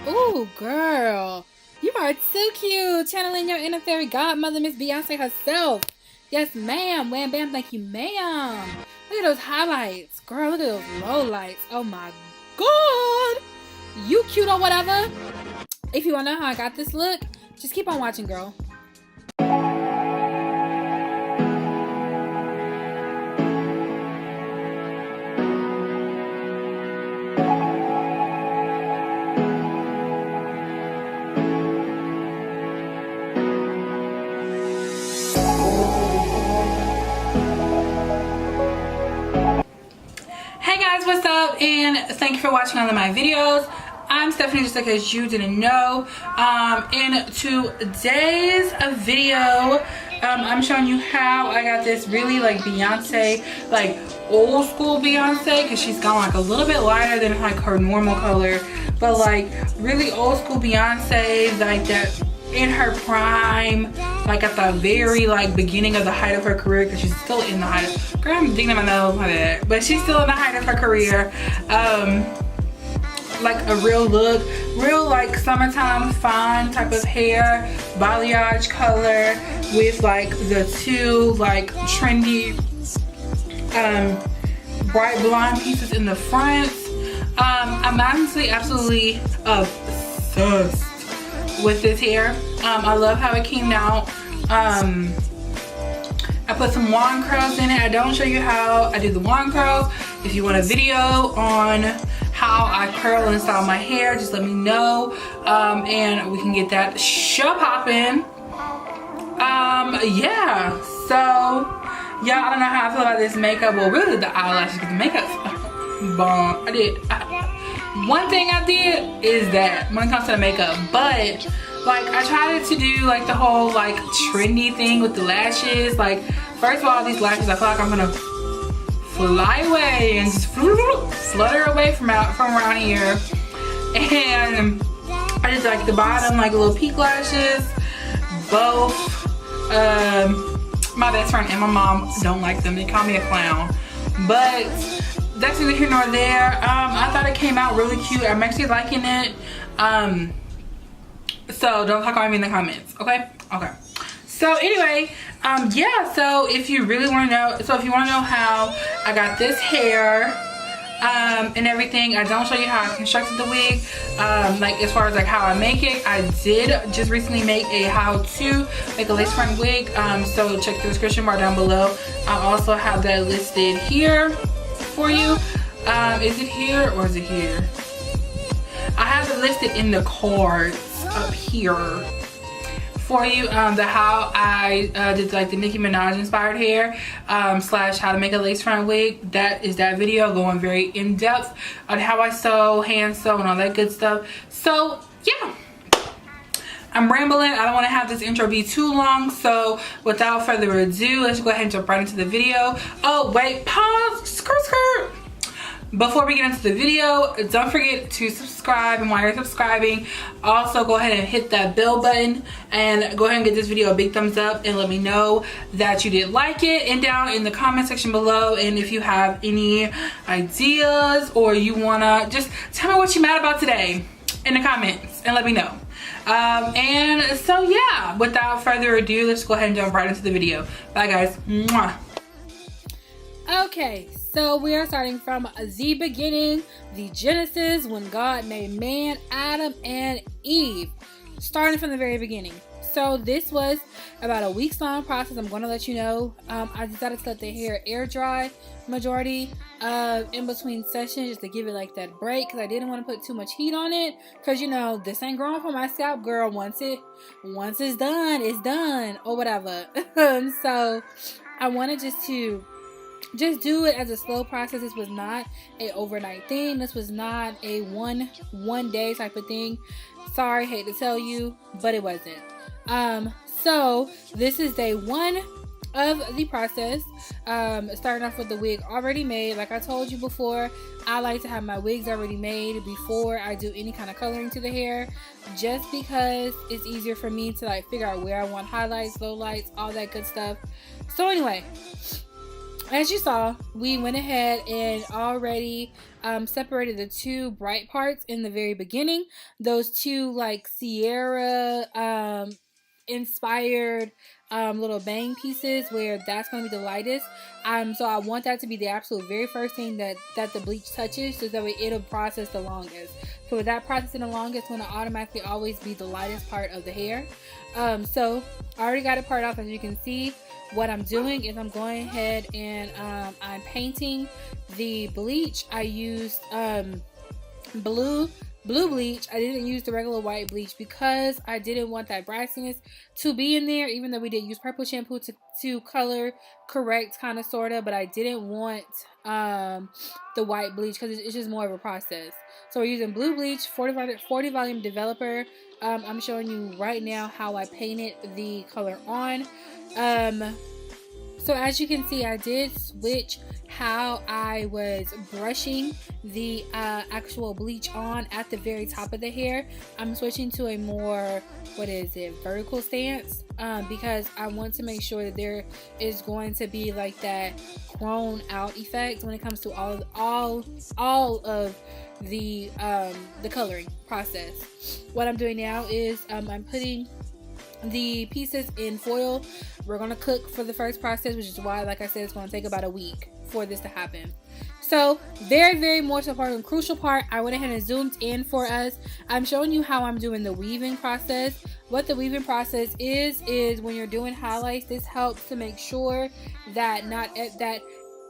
Ooh, girl. You are so cute. Channeling your inner fairy godmother, Miss Beyonce herself. Yes, ma'am. Wham, bam, thank you, ma'am. Look at those highlights. Girl, look at those low lights. Oh, my God. You cute or whatever. If you want to know how I got this look, just keep on watching, girl. What's up, and thank you for watching all of my videos. I'm Stephanie, just in case you didn't know. In today's video, I'm showing you how I got this really like Beyonce, like old school Beyonce, because she's gone like a little bit lighter than like her normal color, but like really old school Beyonce, like that in her prime, like at the very like beginning of the height of her career, because she's still in the height of, girl, I'm digging in my nose, my bad, but she's still in the height of her career. Like a real look, real like summertime fine type of hair, balayage color with like the two like trendy bright blonde pieces in the front. I'm honestly absolutely obsessed with this hair. I love how it came out. I put some wand curls in it. I don't show you how I do the wand curls. If you want a video on how I curl and style my hair, just let me know, and we can get that show popping. Yeah, so yeah, I don't know how I feel about this makeup. Well, really the eyelashes, because the makeup's bomb. One thing I did is that when it comes to the makeup, but like I tried to do like the whole like trendy thing with the lashes. Like first of all, these lashes, I feel like I'm gonna fly away and just flutter away from around here. And I just like the bottom, like little peak lashes. Both my best friend and my mom don't like them. They call me a clown, but that's neither here nor there. I thought it came out really cute. I'm actually liking it. So don't talk about me in the comments, okay? Okay. So anyway, yeah, so if you really want to know, so if you want to know how I got this hair and everything, I don't show you how I constructed the wig, like as far as like how I make it. I did just recently make a how to make a lace front wig, so check the description bar down below. I also have that listed here for you. Is it here or is it here? I have it listed in the cards up here for you, the how I did like the Nicki Minaj inspired hair, slash how to make a lace front wig. That is that video going very in depth on how I sew, hand sew, and all that good stuff. So yeah, I'm rambling. I don't want to have this intro be too long, so without further ado, let's go ahead and jump right into the video. Oh wait, pause, skirt. Before we get into the video, don't forget to subscribe, and while you're subscribing, also go ahead and hit that bell button and go ahead and give this video a big thumbs up and let me know that you did like it, and down in the comment section below, and if you have any ideas or you wanna just tell me what you're mad about today in the comments and let me know. And so yeah, without further ado, let's go ahead and jump right into the video. Bye guys. Mwah. Okay, so we are starting from the beginning, the Genesis, when God made man, Adam and Eve. Starting from the very beginning. So this was about a week's long process. I'm going to let you know. I decided to let the hair air dry majority in between sessions, just to give it like that break, because I didn't want to put too much heat on it, because you know this ain't growing from my scalp, girl. Once it's done, it's done, or whatever. So I wanted just do it as a slow process. This was not a overnight thing. This was not a one day type of thing. Sorry, hate to tell you, but it wasn't. So this is day one of the process. Starting off with the wig already made. Like I told you before, I like to have my wigs already made before I do any kind of coloring to the hair, just because it's easier for me to like figure out where I want highlights, lowlights, all that good stuff. So anyway, as you saw, we went ahead and already separated the two bright parts in the very beginning. Those two like Sierra inspired little bang pieces where that's going to be the lightest. So I want that to be the absolute very first thing that the bleach touches, so that way it'll process the longest. So with that processing the longest, going to automatically always be the lightest part of the hair. So I already got it part off. As you can see, what I'm doing is I'm going ahead and I'm painting the bleach. I used blue bleach. I didn't use the regular white bleach because I didn't want that brassiness to be in there, even though we did use purple shampoo to color correct, kind of, sort of, but I didn't want the white bleach because it's just more of a process. So we're using blue bleach, 40 volume developer. I'm showing you right now how I painted the color on. So as you can see, I did switch how I was brushing the actual bleach on at the very top of the hair. I'm switching to a more, vertical stance, because I want to make sure that there is going to be like that grown out effect when it comes to all of the coloring process. What I'm doing now is I'm putting the pieces in foil. We're gonna cook for the first process, which is why, like I said, it's gonna take about a week for this to happen. So very most important, crucial part, I went ahead and zoomed in for us. I'm showing you how I'm doing the weaving process. What the weaving process is when you're doing highlights, this helps to make sure that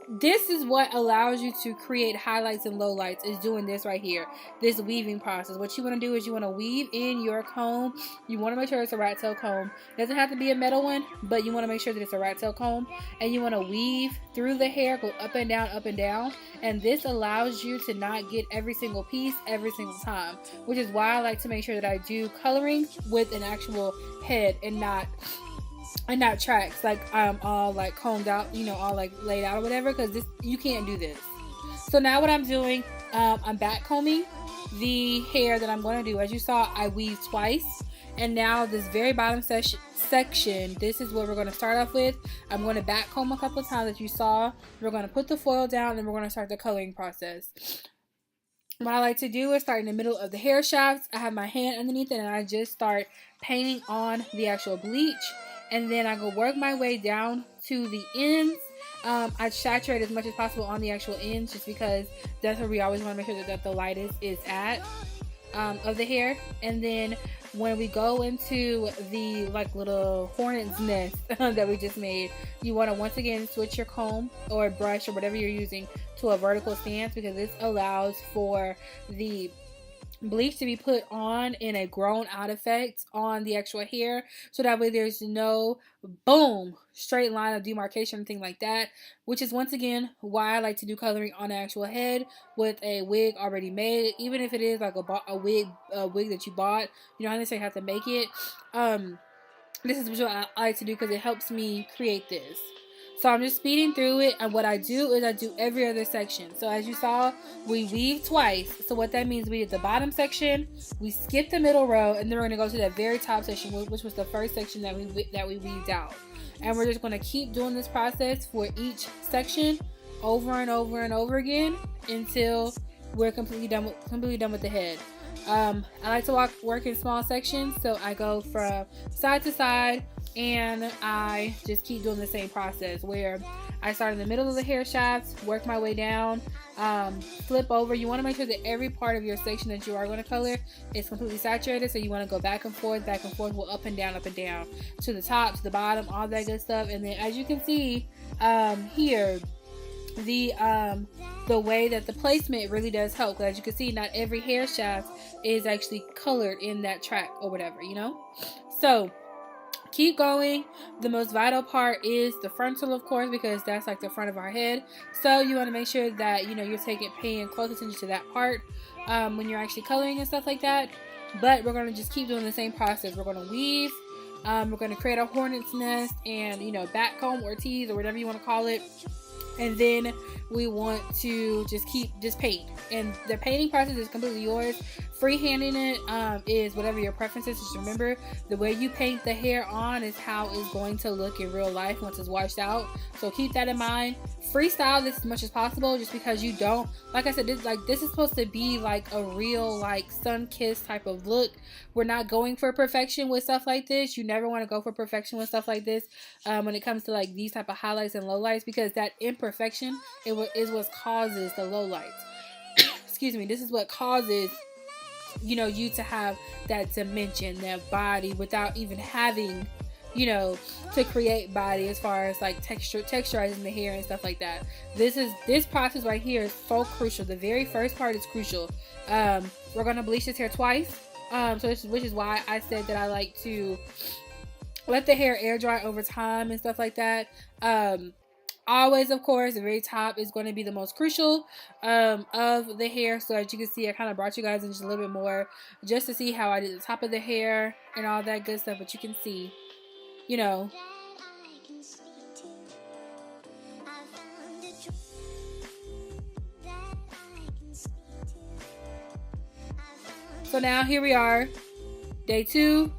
this is what allows you to create highlights and lowlights, is doing this right here, this weaving process. What you want to do is you want to weave in your comb. You want to make sure it's a rat tail comb. It doesn't have to be a metal one, but you want to make sure that it's a rat tail comb, and you want to weave through the hair, go up and down, and this allows you to not get every single piece every single time, which is why I like to make sure that I do coloring with an actual head and not tracks, like all like combed out, all like laid out or whatever, because this, you can't do this. So now what I'm doing, I'm back combing the hair that I'm going to do. As you saw, I weaved twice, and now this very bottom section, this is what we're going to start off with. I'm going to back comb a couple of times, as you saw. We're going to put the foil down, and we're going to start the coloring process. What I like to do is start in the middle of the hair shafts. I have my hand underneath it, and I just start painting on the actual bleach. And then I go work my way down to the ends. I saturate as much as possible on the actual ends, just because that's where we always want to make sure that the lightest is at of the hair. And then when we go into the like little hornet's nest that we just made, you want to once again switch your comb or brush or whatever you're using to a vertical stance, because this allows for the bleach to be put on in a grown out effect on the actual hair, so that way there's no boom straight line of demarcation or anything like that, which is once again why I like to do coloring on the actual head with a wig already made. Even if it is like a wig that you bought, you don't necessarily have to make it. This is what I like to do because it helps me create this. So I'm just speeding through it, and what I do is I do every other section. So as you saw, we weave twice. So what that means, we did the bottom section, we skipped the middle row, and then we're going to go to that very top section, which was the first section that we weaved out. And we're just going to keep doing this process for each section over and over and over again until we're completely done with the head. I like to work in small sections, so I go from side to side, and I just keep doing the same process where I start in the middle of the hair shafts, work my way down, flip over. You want to make sure that every part of your section that you are going to color is completely saturated, so you want to go back and forth, well, up and down, to the top, to the bottom, all that good stuff. And then as you can see here, the way that the placement really does help, because as you can see, not every hair shaft is actually colored in that track or whatever, so keep going. The most vital part is the frontal, of course, because that's like the front of our head. So you want to make sure that you're paying close attention to that part when you're actually coloring and stuff like that. But we're going to just keep doing the same process. We're going to weave, we're going to create a hornet's nest, and back comb or tease or whatever you want to call it. And then we want to just paint, and the painting process is completely yours. Freehanding it is whatever your preference is. Just remember, the way you paint the hair on is how it's going to look in real life once it's washed out. So keep that in mind. Freestyle this as much as possible, just because you don't, like I said, this is supposed to be like a real like sun-kissed type of look. We're not going for perfection with stuff like this. You never want to go for perfection with stuff like this when it comes to like these type of highlights and lowlights, because that imperfection is what causes the lowlights. Excuse me. This is what causes, you know, you to have that dimension, that body, without even having, you know, to create body as far as like texturizing the hair and stuff like that. This process right here is so crucial. The very first part is crucial. We're gonna bleach this hair twice. Which is why I said that I like to let the hair air dry over time and stuff like that. Always, of course, the very top is going to be the most crucial of the hair. So as you can see, I kind of brought you guys in just a little bit more just to see how I did the top of the hair and all that good stuff. But you can see, you know, so now here we are, day 2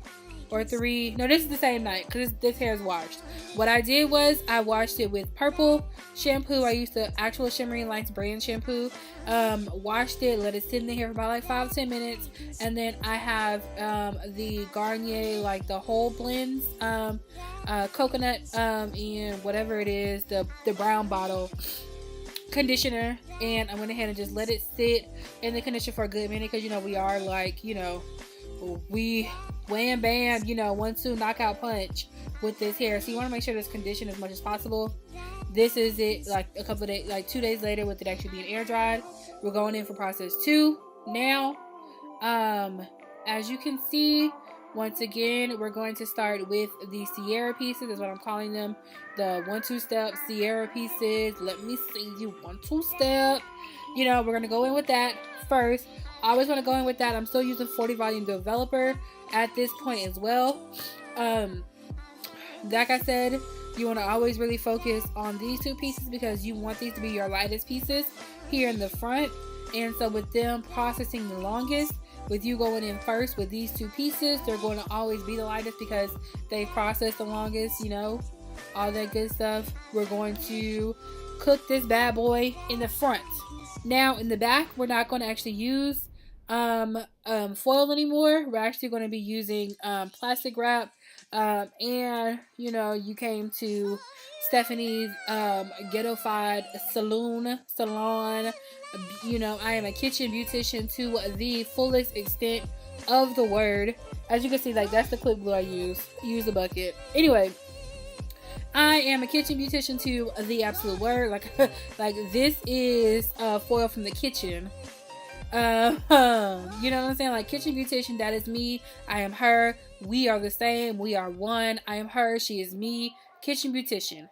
or 3. No, this is the same night because this hair is washed. What I did was I washed it with purple shampoo. I used the actual Shimmering Lights brand shampoo. Washed it, let it sit in the hair for about like 5-10 minutes, and then I have the Garnier, like the whole blends, coconut and whatever it is, the brown bottle conditioner, and I went ahead and just let it sit in the conditioner for a good minute, because you know we are like, you know, we wham bam, you know, 1-2 knockout punch with this hair. So you want to make sure it's conditioned as much as possible. This is it, like a couple of days, like 2 days later, with it actually being air dried. We're going in for process 2 now. As you can see, once again, we're going to start with the Sierra pieces, is what I'm calling them. The 1-2 step Sierra pieces. Let me see you 1-2 step. You know, we're going to go in with that first. I always want to go in with that. I'm still using 40 volume developer at this point as well. Like I said, you want to always really focus on these 2 pieces, because you want these to be your lightest pieces here in the front. And so with them processing the longest, with you going in first with these 2 pieces, they're going to always be the lightest because they process the longest, you know, all that good stuff. We're going to cook this bad boy in the front. Now in the back, we're not going to actually use foil anymore. We're actually going to be using plastic wrap. And you know, you came to Stephanie's ghettofied salon. You know, I am a kitchen beautician to the fullest extent of the word. As you can see, like that's the clip glue I use the bucket. Anyway, I am a kitchen beautician to the absolute word. Like this is foil from the kitchen. You know what I'm saying? Like kitchen beautician, that is me. I am her. We are the same. We are one. I am her. She is me. Kitchen beautician.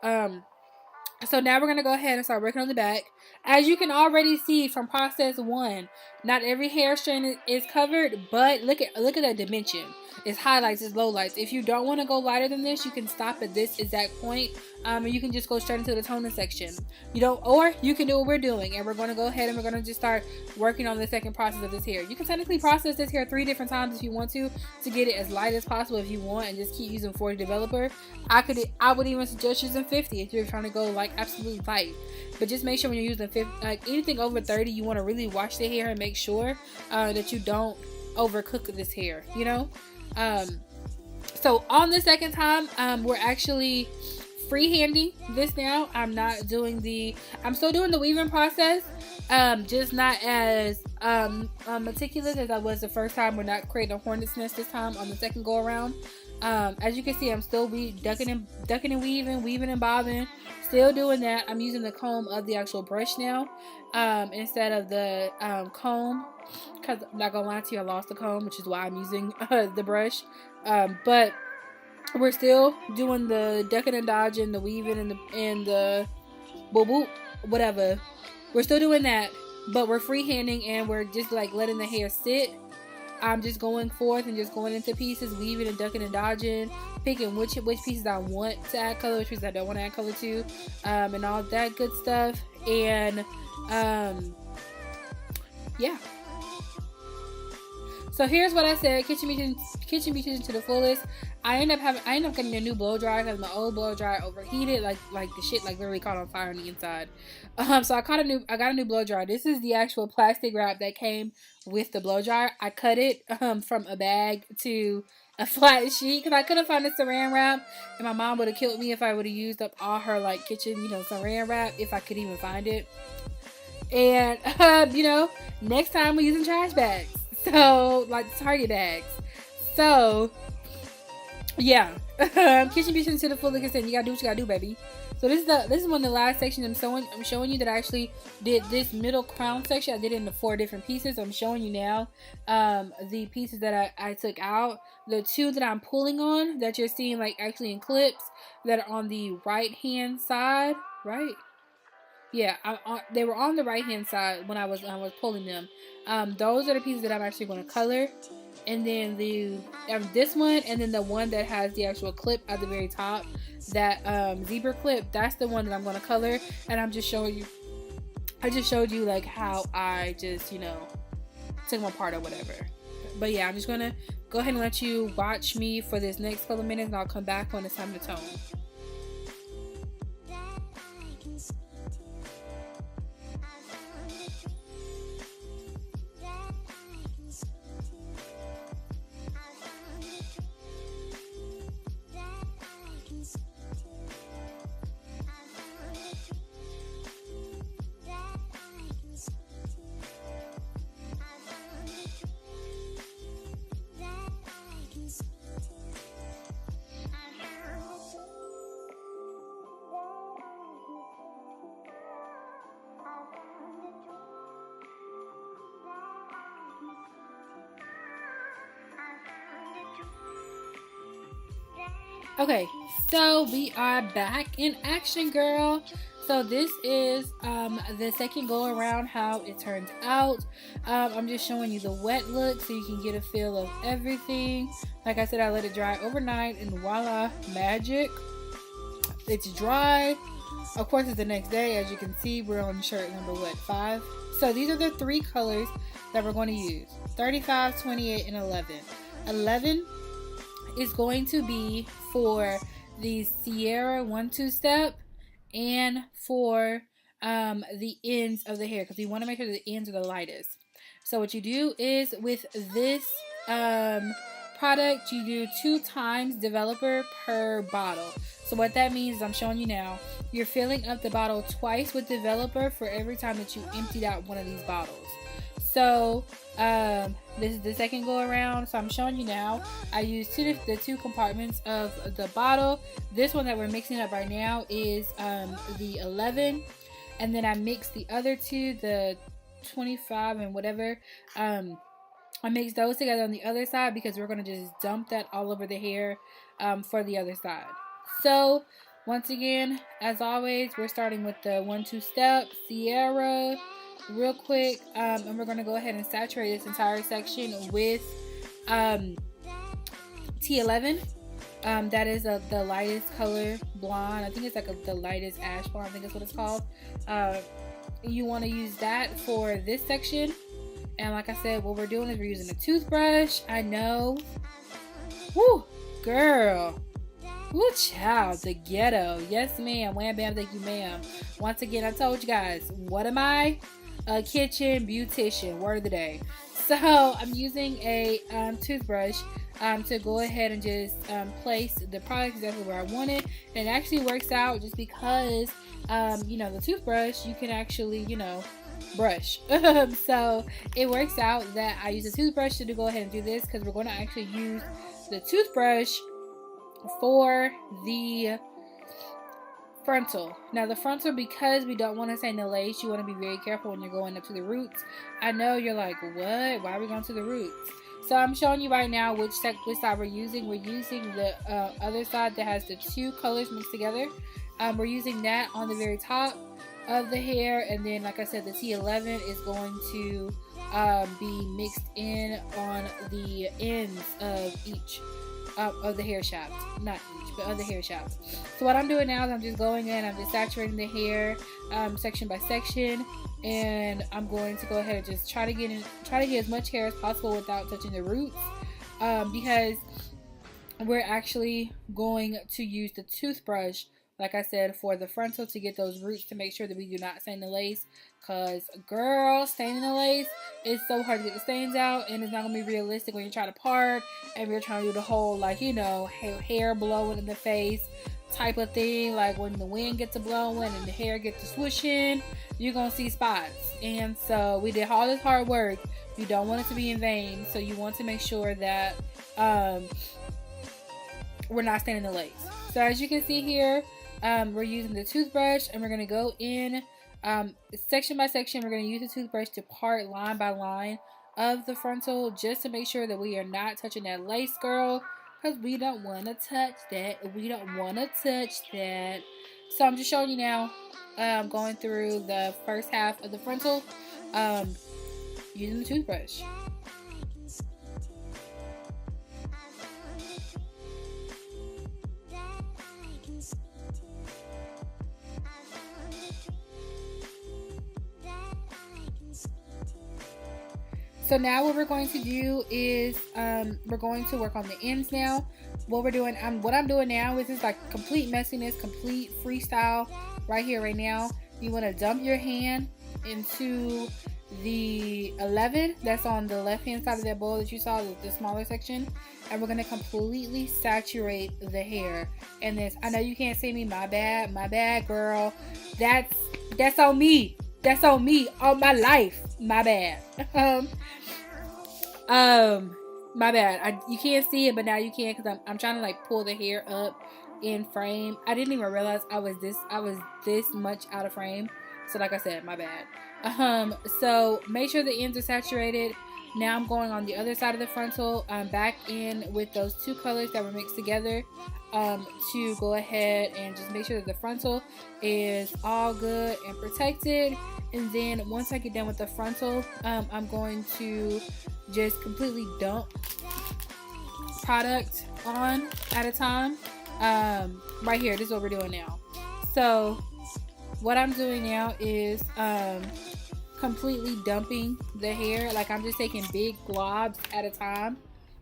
So now we're going to go ahead and start working on the back. As you can already see from process 1, not every hair strand is covered, but look at that dimension. It's highlights, it's lowlights. If you don't want to go lighter than this, you can stop at this exact point, and you can just go straight into the toner section. Or you can do what we're doing, and we're going to go ahead and we're going to just start working on the second process of this hair. You can technically process this hair 3 different times if you want to get it as light as possible if you want, and just keep using 40 developer. I would even suggest using 50 if you're trying to go like absolutely light. But just make sure when you're using 50, like anything over 30, you want to really wash the hair and make sure that you don't overcook this hair, you know. So on the second time, we're actually freehanding this now. I'm still doing the weaving process, just not as meticulous as I was the first time. We're not creating a hornet's nest this time on the second go around. As you can see, I'm still ducking and weaving and bobbing, still doing that. I'm using the comb of the actual brush now, instead of the comb, because I'm not gonna lie to you, I lost the comb, which is why I'm using the brush. But we're still doing the ducking and dodging, the weaving and the boop boop, whatever. We're still doing that, but we're freehanding and we're just like letting the hair sit. I'm just going forth and just going into pieces, weaving and ducking and dodging, picking which pieces I want to add color, which pieces I don't want to add color to, and all that good stuff. And yeah. So here's what I said: kitchen beautician to the fullest. I end up getting a new blow dryer because my old blow dryer overheated, like the shit like literally caught on fire on the inside. So I got a new blow dryer. This is the actual plastic wrap that came with the blow dryer. I cut it from a bag to a flat sheet because I couldn't find the saran wrap, and my mom would have killed me if I would have used up all her like kitchen, saran wrap if I could even find it. And next time we're using trash bags, so like Target bags. So yeah, kitchen beautician to the full extent. You gotta do what you gotta do, baby. So this is one of the last sections I'm showing you that I actually did this middle crown section. I did it into 4 different pieces. I'm showing you now the pieces that I took out. The 2 that I'm pulling on that you're seeing like actually in clips that are on the right hand side, right? Yeah, they were on the right hand side when I was pulling them. Those are the pieces that I'm actually going to color. And then this one, and then the one that has the actual clip at the very top, that zebra clip, that's the one that I'm going to color. And I'm just showing you, I just showed you like how I just took them apart or whatever. But yeah, I'm just going to go ahead and let you watch me for this next couple of minutes, and I'll come back when it's time to tone. Okay, so we are back in action, girl. So this is the second go around how it turns out. I'm just showing you the wet look so you can get a feel of everything. Like I said, I let it dry overnight, and voila, magic, it's dry. Of course, it's the next day. As you can see, we're on shirt number 5. So these are the 3 colors that we're going to use: 35, 28, and 11. 11 is going to be for the Sierra 1-2 step and for the ends of the hair, because we want to make sure the ends are the lightest. So what you do is with this product, you do 2 times developer per bottle. So what that means is, I'm showing you now, you're filling up the bottle twice with developer for every time that you emptied out one of these bottles. So this is the second go around. So I'm showing you now. I used the 2 compartments of the bottle. This one that we're mixing up right now is the 11, and then I mixed the other 2, the 25 and whatever. I mixed those together on the other side because we're going to just dump that all over the hair for the other side. So once again, as always, we're starting with the 1-2 step Sierra real quick, and we're going to go ahead and saturate this entire section with T11. That is the lightest color, blonde. I think it's like the lightest ash blonde, I think that's what it's called. You want to use that for this section. And like I said, what we're doing is we're using a toothbrush. I know. Woo, girl. Woo, child, the ghetto. Yes, ma'am. Wham, bam, thank you, ma'am. Once again, I told you guys, what am I? A kitchen beautician. Word of the day. So I'm using a toothbrush to go ahead and just place the product exactly where I want it. And it actually works out just because, the toothbrush, you can actually, brush. So it works out that I use a toothbrush to go ahead and do this, because we're going to actually use the toothbrush for the frontal. Now the frontal, because we don't want to stain the lace, you want to be very careful when you're going up to the roots. I know you're like, what? Why are we going to the roots? So I'm showing you right now which side we're using. We're using the other side that has the 2 colors mixed together. We're using that on the very top of the hair, and then like I said, the T11 is going to be mixed in on the ends of each of the hair shaft. Not each, but of the hair shaft. So what I'm doing now is I'm just going in, I'm just saturating the hair section by section, and I'm going to go ahead and just try to get as much hair as possible without touching the roots, because we're actually going to use the toothbrush, like I said, for the frontal to get those roots, to make sure that we do not stain the lace. Because, girl, staining the lace is so hard to get the stains out, and it's not going to be realistic when you try to part and you're trying to do the whole, like, you know, hair blowing in the face type of thing. Like, when the wind gets to blowing and the hair gets to swooshing, you're going to see spots. And so we did all this hard work. You don't want it to be in vain, so you want to make sure that we're not staining the lace. So as you can see here, we're using the toothbrush, and we're going to go in section by section. We're going to use the toothbrush to part line by line of the frontal, just to make sure that we are not touching that lace, girl, because we don't want to touch that. We don't want to touch that. So I'm just showing you now, going through the first half of the frontal, using the toothbrush. So now what we're going to do is we're going to work on the ends now. What I'm doing now is just like complete messiness, complete freestyle right here, right now. You want to dump your hand into the 11 that's on the left hand side of that bowl that you saw, the smaller section, and we're going to completely saturate the hair. And this, I know you can't see me, my bad, girl. That's on me. That's on me all my life. My bad. My bad. You can't see it, but now you can, because I'm trying to like pull the hair up in frame. I didn't even realize I was this much out of frame. So like I said, my bad. So make sure the ends are saturated. Now I'm going on the other side of the frontal, back in with those two colors that were mixed together, to go ahead and just make sure that the frontal is all good and protected. And then once I get done with the frontal, I'm going to just completely dump product on at a time. Right here, this is what we're doing now. So what I'm doing now is completely dumping the hair. Like, I'm just taking big globs at a time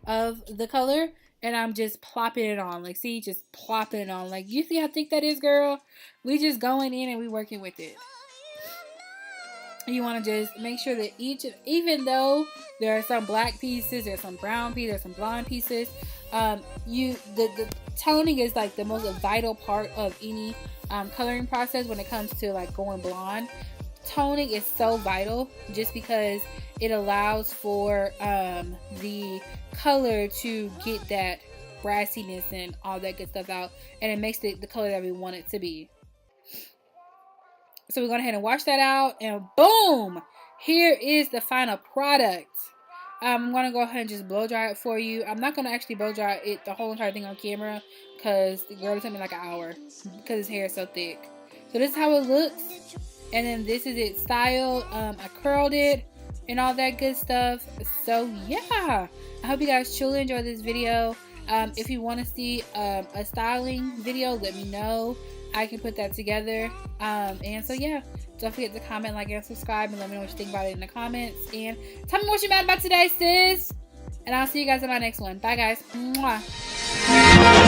of the color, and I'm just plopping it on. Like, see, just plopping it on. Like, you see how thick that is, girl? We just going in and we working with it. You want to just make sure that even though there are some black pieces, there's some brown pieces, there's some blonde pieces, the toning is like the most vital part of any coloring process when it comes to like going blonde. Toning is so vital, just because it allows for the color to get that brassiness and all that good stuff out, and it makes the color that we want it to be. So we're going ahead and wash that out, and boom, here is the final product. I'm going to go ahead and just blow dry it for you. I'm not going to actually blow dry it, the whole entire thing on camera, because the girl took me like an hour because his hair is so thick. So this is how it looks, and then this is its style. I curled it and all that good stuff. So yeah, I hope you guys truly enjoyed this video. If you want to see a styling video, let me know. I can put that together. And so yeah, don't forget to comment, like, and subscribe, and let me know what you think about it in the comments. And tell me what you're mad about today, sis. And I'll see you guys in my next one. Bye, guys. Mwah.